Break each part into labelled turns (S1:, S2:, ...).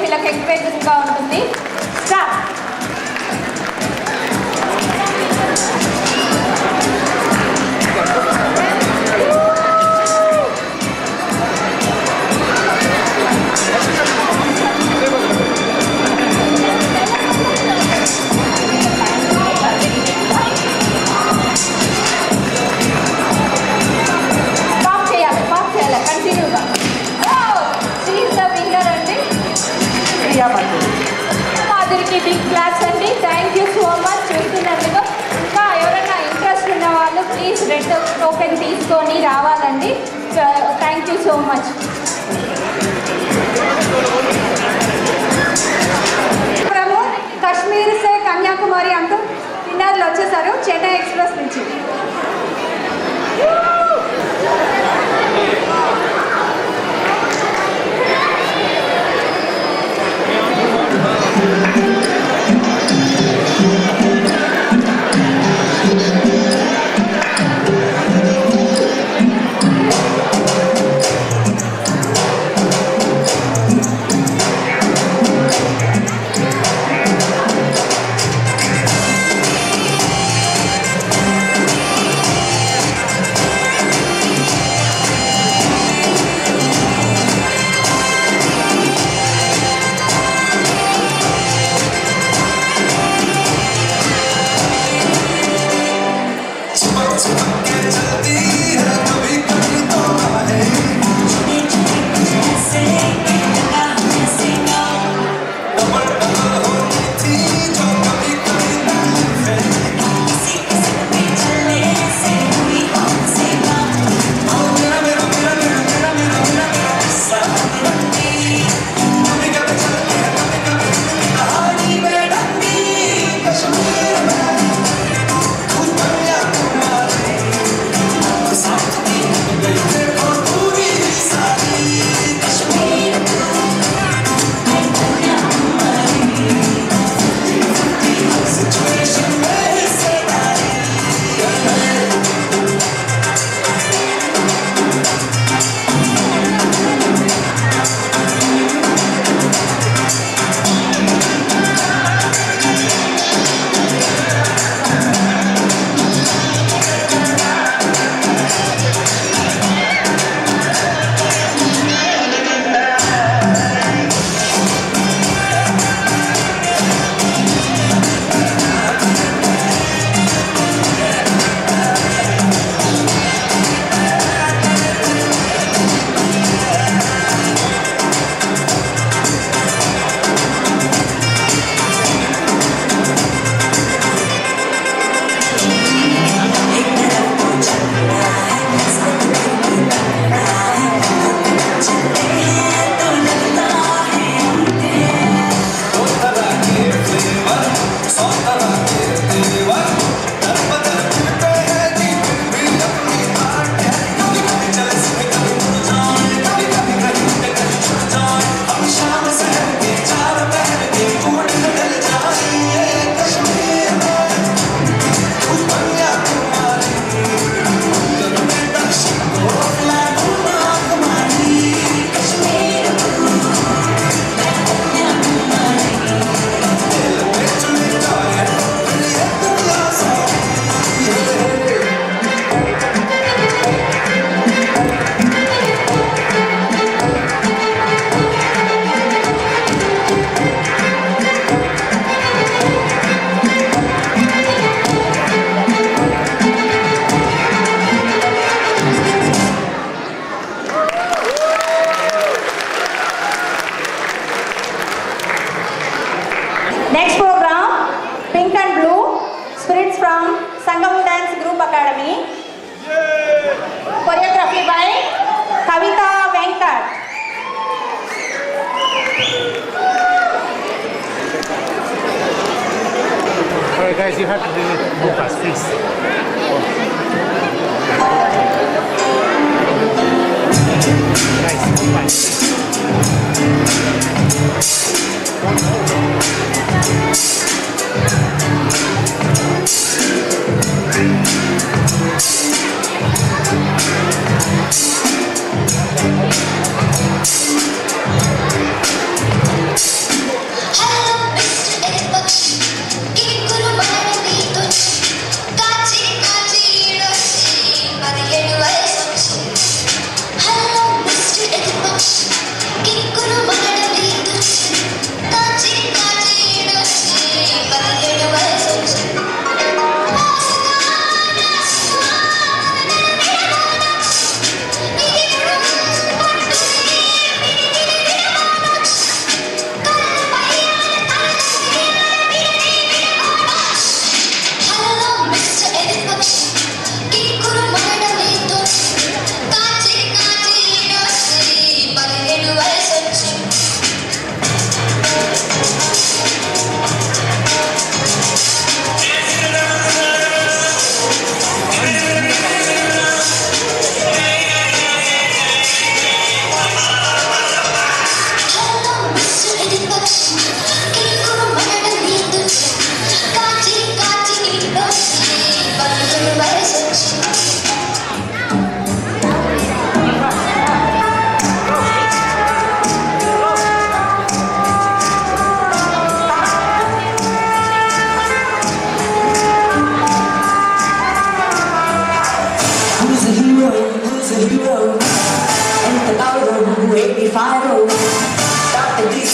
S1: వీళ్ళకి ఎంకరేజింగ్గా ఉంటుంది. స్టార్ట్. మాధురికి బిగ్ క్లాస్ అండి. థ్యాంక్ యూ సో మచ్ చూస్తున్నందుకు. ఇంకా ఎవరైనా ఇంట్రెస్ట్ ఉన్న వాళ్ళు ప్లీజ్ రెడ్ టోకెన్ తీసుకొని రావాలండి. Thank you so much. Kashmir సే కన్యాకుమారి అంటూ విన్నర్లు వచ్చేసారు చెన్నై ఎక్స్ప్రెస్ నుంచి. Choreography by Kavita Venkat.
S2: Alright guys, you have to do it move fast, please. Guys, move fast.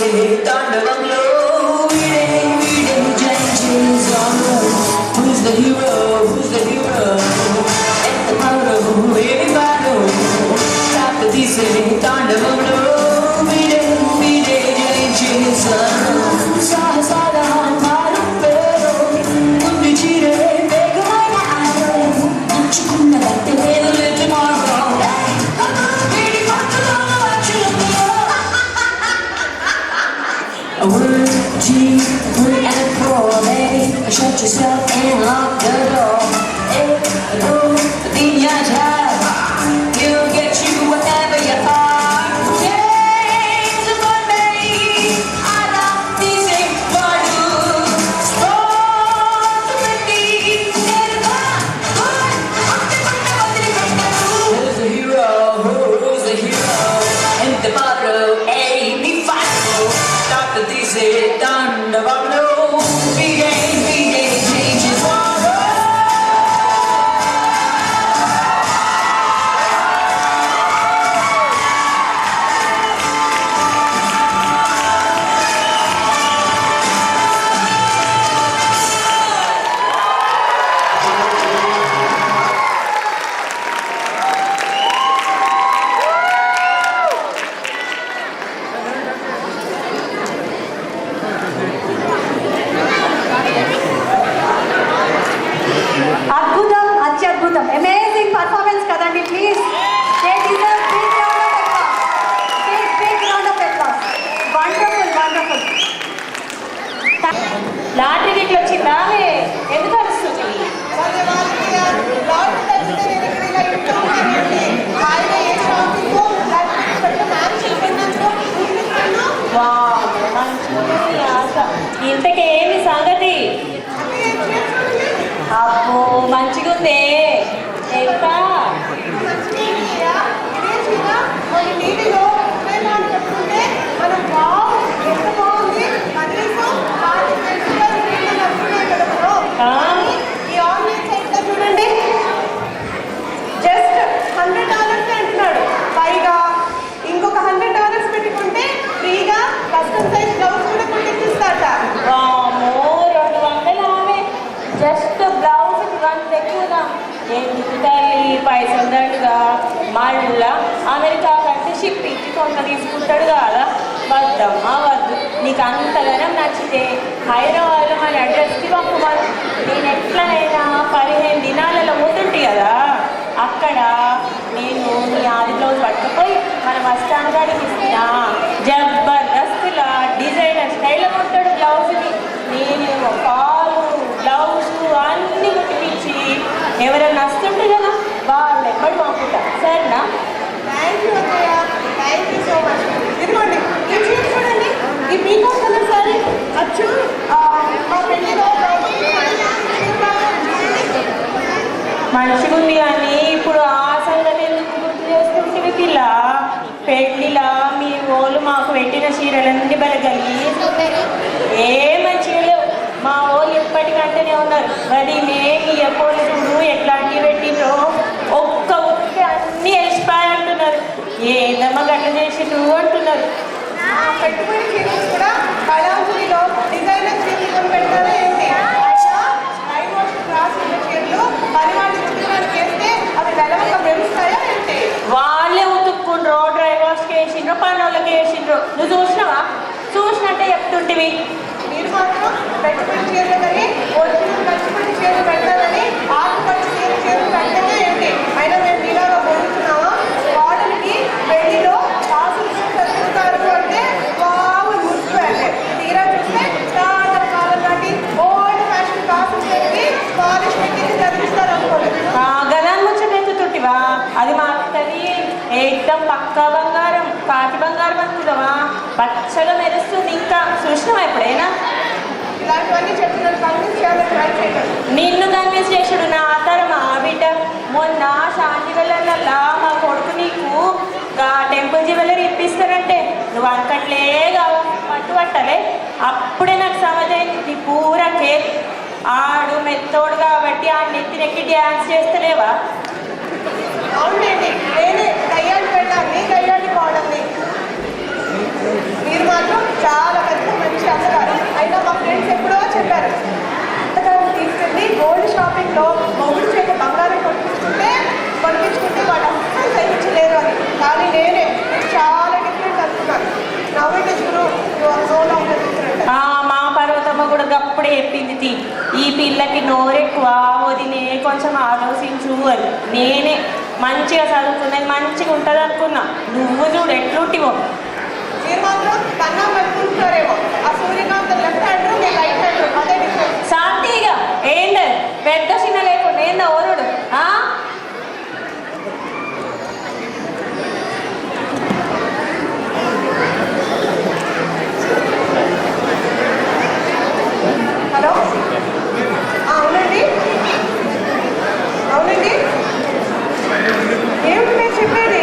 S3: తీసే తాండవంలో వీడే జయించేస్ on the road. Who's the hero? Who's the hero? ఎంత పౌరో ఏమి పాడో తాత తీసే తాండవంలో వీడే జయించేస్ on the road. సాహసాల మారు పేరు ముందు చీరే వేగమైన ఆరో నచ్చుకున్న గట్టి లేదు లేదు మార్గం A 1, 2, 3 and 4, baby. Shut yourself and lock the door. Hey, go, the time. He'll get you wherever you are. James Monday, I love this thing for you. Responsibility, who's the hero? Who's the hero? And the motto, hey, me fight. Dr. DC, done about no big changes.
S4: అద్భుతం అత్యద్భుతం amazing performance కదండి please wonderful
S1: lottery గిట్ల వచ్చిందా ఎందుకు అరుస్తుంది ఇంతకీ ఏమి సంగతి అబ్బో మంచిగుందే ఎంత
S4: చూడండి జస్ట్ $100 అంటున్నాడు పైగా ఇంకొక $100 పెట్టుకుంటే ఫ్రీగా కస్టమ్ సైజ్ బ్లౌజ్ కూడా కుట్టిస్తాట
S1: జస్ట్ బ్లౌజ్ వంద ఎక్కువగా ఎందుకు తల్లి పైసలు దండుగా మళ్ళా అమెరికా కంటే షిప్పింగ్ కొంత తీసుకుంటాడు కదా వద్దమ్మా వద్దు నీకు అంతగానం నచ్చితే హైదరాబాద్లో మన అడ్రస్కి పంపమను నేను ఎట్లనైనా 15 దినాలలో పోతుంటే కదా అక్కడ నేను నీ ఆది బ్లౌజ్ పట్టుకుపోయి మన బస్టాండ్ గారికి ఇస్తున్నా జబర్దస్తులా డిజైనర్ స్టైల్లో కొట్టాడు బ్లౌజ్ని నేను కాలు బ్లౌజ్ అన్నీ కుట్టిపించి ఎవరైనా వస్తుంటే కదా వాళ్ళు ఎప్పటి పంపుతా సరేనా
S4: థ్యాంక్ యూ అత్తయ్య థ్యాంక్ యూ సో మచ్ ఇదిగోండి ఈ చీర చూడండి ఈ పీకాక్ కలర్ సారీ అచ్చు మా పెళ్ళిలో
S1: మంచిగుంది కానీ ఇప్పుడు ఆ సంగతి ఎందుకు గుర్తు చేస్తుంటే పిల్ల పెళ్ళిలా మీ వాళ్ళు మాకు పెట్టిన చీరలన్నీ బలగలి ఏ మంచిగా లేవు మా వాళ్ళు ఎప్పటికంటేనే ఉన్నారు మరి మేము ఎప్పుడు చూడు ఎట్లాంటివి పెట్టినో ఒక్క అన్నీ ఎలిసిపోయి అంటున్నారు ఏదమ్మా గట్ల చేసిండ్రు అంటున్నారు
S4: పెట్టుబడి చీరలు కూడా కళాంజలిలో డిజైనర్ చీరలు పెట్టారా ఏంటి రాసిన చీరలు పరిమాణ ఉద్యోగానికి వేస్తే అవి వెలవక మెరుస్తాయా ఏంటి
S1: వాళ్ళే ఉతుక్కుండ్రో డ్రైవర్స్కి వేసిండ్రో పనులకి వేసిండ్రో నువ్వు చూసినావా చూసినట్టే చెప్తుంటివి
S4: మీరు మాత్రం పెట్టుబడి చీరలు కానీ ఒరిజినల్ పెట్టుబడి చీరలు పెడతారని ఆకుపచ్చి చీరలు పెట్టగా ఏంటి అయినా మేము మీలాగా పొందుతున్నామా వాడలకి పెళ్లిలో కాసులు చదువుతారు అంటే బాగా మురిసిపోయాలి తీరా చూస్తే చాలా కాలం నాటి ఓల్డ్ ఫ్యాషన్ కాసులు పెట్టి పాలిష్ పెట్టి చదివిస్తారు అనుకోలేదు
S1: గదాన్ని ముచ్చటెత్తుతుంటివా అది మాకుతుంది ఏకదం పక్కా బంగారం కాటి బంగారం అనుకుంటావా పచ్చగా మెరుస్తుంది ఇంకా చూసినావా ఎప్పుడైనా
S4: ఇలాంటివన్నీ చెప్తున్నారు కన్విన్స్ చేయాలని ట్రై చేయడం
S1: నిన్ను కన్విన్స్ చేసుడు నా తరమా బిడ్డ మొన్న శాంతి వెళ్ళల్లా మా కొడుకు నీకు టెంపుల్ జ్యువెలరీ ఇప్పిస్తారంటే నువ్వు అనకట్లే పట్టుబట్టలే అప్పుడే నాకు సమజైంది నీ పూర కేక్ ఆడు మెత్తోడు కాబట్టి ఆ నెత్తినెక్కి డ్యాన్స్ చేస్తలేవా
S4: అవునండి నేనే కయ్యాన్ని పెట్టాలి కయ్యాన్ని పోవడం మీరు మాత్రం చాలా పెద్ద మంచి అత్తగారు. అయినా మా ఫ్రెండ్స్ ఎప్పుడో చెప్పారు, అత్తగారిని తీసుకెళ్ళి గోల్డ్ షాపింగ్లో మొగుడు చేత బంగారం కొనిపించుకుంటే వాళ్ళు అస్సలు సహించలేరు అని. కానీ నేనే చాలా డిఫరెంట్ అనుకున్నాను. నవ్ ఇట్ ఇస్ గురు you are so long different.
S5: మా పర్వతమ్మ కూడా గప్పుడే చెప్పింది, ఈ పిల్లకి నోరెక్కువ వదినే కొంచెం ఆలోచించు అని. నేనే మంచిగా చదువుకున్నది మంచిగా ఉంటుంది అనుకున్నా. నువ్వు చూడు ఎట్లుంటివో.
S4: మీరు మాత్రం కన్నా పట్టుకుంటారేమో. ఆ సూర్యకాంత్ లెఫ్ట్ హ్యాండ్ నేను రైట్ హ్యాండ్ అదే డిఫరెంట్.
S5: శాంతిగా ఏంది పెద్ద చిన్న లేకుండా ఏందా ఓరుడు.
S4: హలో, అవునండి అవునండి, ఏమిటి మీరు చెప్పేది?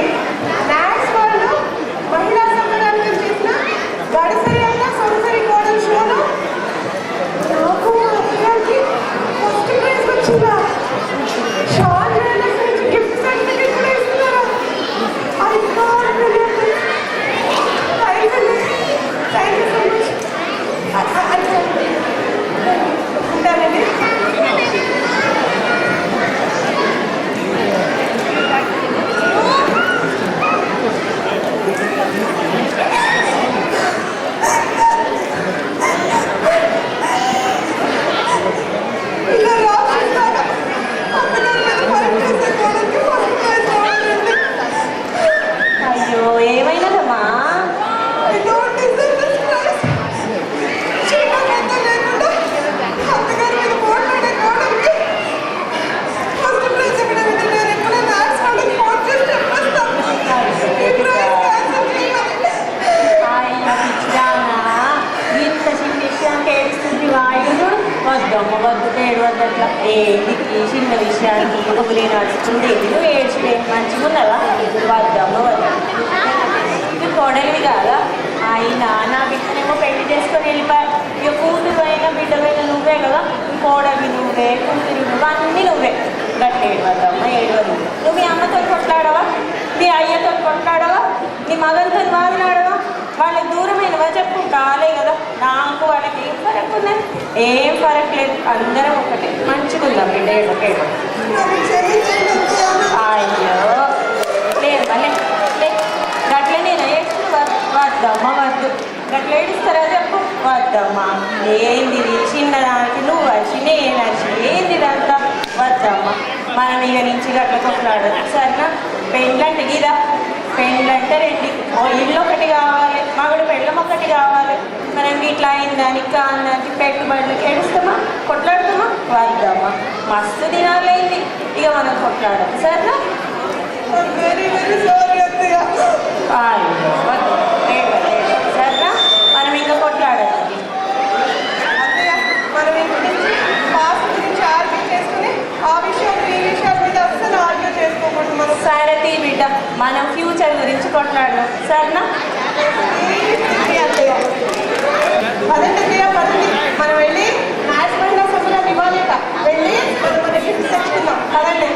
S4: మ్యాథ్స్ వాళ్ళు మహిళా సంఘానికి చేసిన గడసరి అన్న సొంసరి కోడలు షోలో నాకు అభియానికి ఫస్ట్ ప్రైజ్ వచ్చిందా? షాల్ గిఫ్ట్ సర్టిఫికేట్ కూడా ఇస్తున్నారా? I can't believe this. Thank you so much. ఉంటానండి. ఇలా రాసుకుంటారా? అత్తగారి మీద పని చేసే కోడలికి ఫస్ట్ ప్రైజ్ రావాలండి.
S5: అయ్యో ఏమైనదమ్మా?
S4: I don't deserve this prize. చిన్నదంతా లేకుండా అత్తగారి మీద పోట్లాడే కోడలికి ఫస్ట్ ప్రైజ్ ఇవ్వడం ఇది నేను ఎక్కడ మ్యాథ్స్ వాళ్ళకి ఫోన్ చేసి చెప్పేస్తాను. ఈ ప్రైజ్ క్యాన్సల్ చేయాలి.
S5: అయ్యో పిచ్చిదానా, ఇంత చిన్న విషయానికి ఏడుస్తుంది వాయు చూడు. వద్దమ్మ వద్దు పేరు వద్దట్లా. ఏంది ఈ చిన్న విషయానికి ఒకరి నడుస్తుంది. నువ్వు ఏడ్చుడే మంచిగా ఉన్నదా? వద్దమ్మ వద్దు. ఇది కొడలివి కాదా? అయినా నా బిడ్డనేమో పెళ్లి చేసుకొని వెళ్ళిపోయి. ఇక కూతురు అయినా బిడ్డలైనా నువ్వే కదా. కోడవి నువ్వే, కూతురు నువ్వు, అన్నీ నువ్వే. గట్టి ఏడవద్దమ్మ ఏడవదు. నువ్వు మీ అమ్మతో కొట్లాడవా? నీ అయ్యతో కొట్లాడవా? నీ మగంతో మాట్లాడవా? వాళ్ళకి దూరమైనవా చెప్పు? కాలే కదా. నాకు వాళ్ళకి ఏం ఫరక్ ఉన్నది? ఏం ఫరక్ లేదు. అందరం ఒకటే. మంచిగా ఉందాం బిడ్డ. ఏడవ
S4: నన్ను క్షమించండి అత్తయ్య.
S5: అయ్యో లేదు మళ్ళీ గట్లే నేను ఏడుస్తున్నా. వద్దమ్మ వద్దు. గట్ల ఏడుస్తారా చెప్పు? వద్దమ్మా. ఏంది చిన్నదానికి నువ్వు వచ్చి నేను వచ్చి ఏంది ఇదంతా? వద్దమ్మా. మనం ఇక నుంచి గట్ల కొట్లాడదు సరేనా? పెళ్ళంటే గీదా, పెళ్ళంటే రెడ్డి ఓ ఇల్లు ఒకటి కావాలి, మగడు పెళ్ళం ఒకటి కావాలి. మనం ఇట్లా అయిందానికి కాదానికి పెట్టుబడులకి ఏడుస్తామా? కొట్లాడుతామా? వద్దమ్మా. మస్తు దినాలైంది ఇక మనం కొట్లాడదు సరేనా?
S4: వెరీ వెరీ సారీ అత్తయ్య.
S5: అయ్యో వద్దు సరేనా? మనం ఇంకా కొట్లాడదు.
S4: అత్తయ్య, మనం ఇంటి నుంచి పాస్ గురించి ఆర్గ్యూ చేసుకుని ఆ విషయం ఈ విషయాల మీద అస్సలు ఆర్గ్యూ చేసుకోకూడదు. మనం
S5: సారథి బిడ్డ మనం ఫ్యూచర్ గురించి కొట్లాడదాం సరేనా?
S4: అత్తయ్య పదండి అత్తయ్య పదండి. మనం వెళ్ళి మ్యాథ్స్ మహిళా సభ్యులను ఇవ్వాలేక వెళ్ళి మనం మన గిఫ్ట్ తెచ్చుకుందాం. పదండి.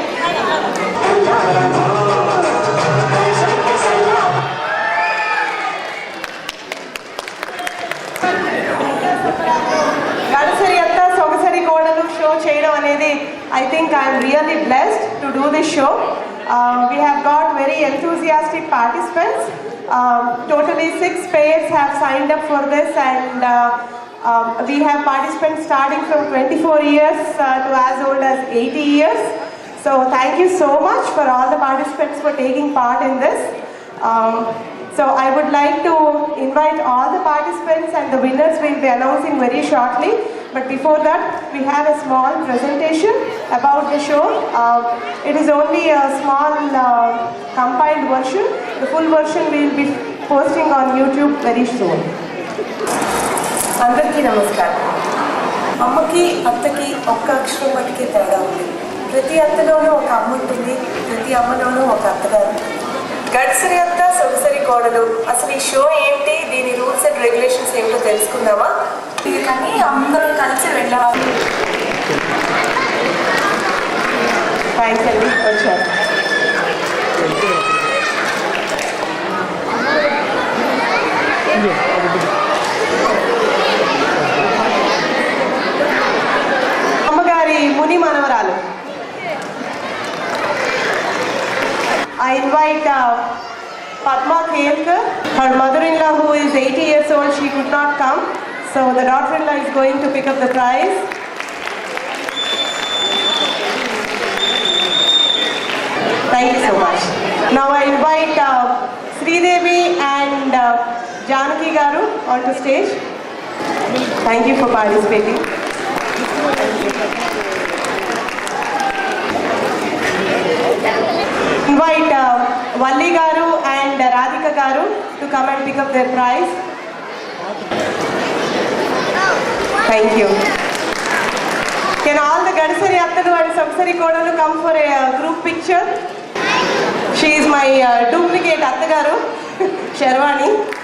S4: గడసరి అత్త సొగసరి కోడలు షో చేయడం అనేది I think I'm really blessed to do this show. We have got very enthusiastic participants. Totally 6 pairs have signed up for this, and we have participants starting from 24 years to as old as 80 years. So thank you so much for all the participants for taking part in this. So I would like to invite all the participants, and the winners will be announcing very shortly. But before that, we have a small presentation about the show. It is only a small compiled version. The full version we will be posting on YouTube very soon.
S6: అందరికీ నమస్కారం. అమ్మకి అత్తకి ఒక్క అక్షరం మటుకే తేడా ఉంది. ప్రతి అత్తలోనూ ఒక అమ్మ ఉంటుంది, ప్రతి అమ్మలోనూ ఒక అత్తగారు. గడ్సరి అత్త సొగసరి కోడలు, అసలు ఈ షో ఏంటి, దీని రూల్స్ అండ్ రెగ్యులేషన్స్ ఏమిటో తెలుసుకుందామా? ఇది కానీ అందరూ కలిసి వెళ్ళాలి.
S4: థ్యాంక్స్ అండి వచ్చారు. invite Padma Khelkar. Her mother-in-law, who is 80 years old, she could not come. So the daughter-in-law is going to pick up the prize. Thank you so much. Now I invite Sridevi and Janaki Garu onto stage. Thank you for participating. Invite Valli Garu and Radhika Garu to come and pick up their prize. Thank you. Can all the Gadsari Attadu and Samsari Kodalu come for a group picture? She is my duplicate Attagaru, Sharwani.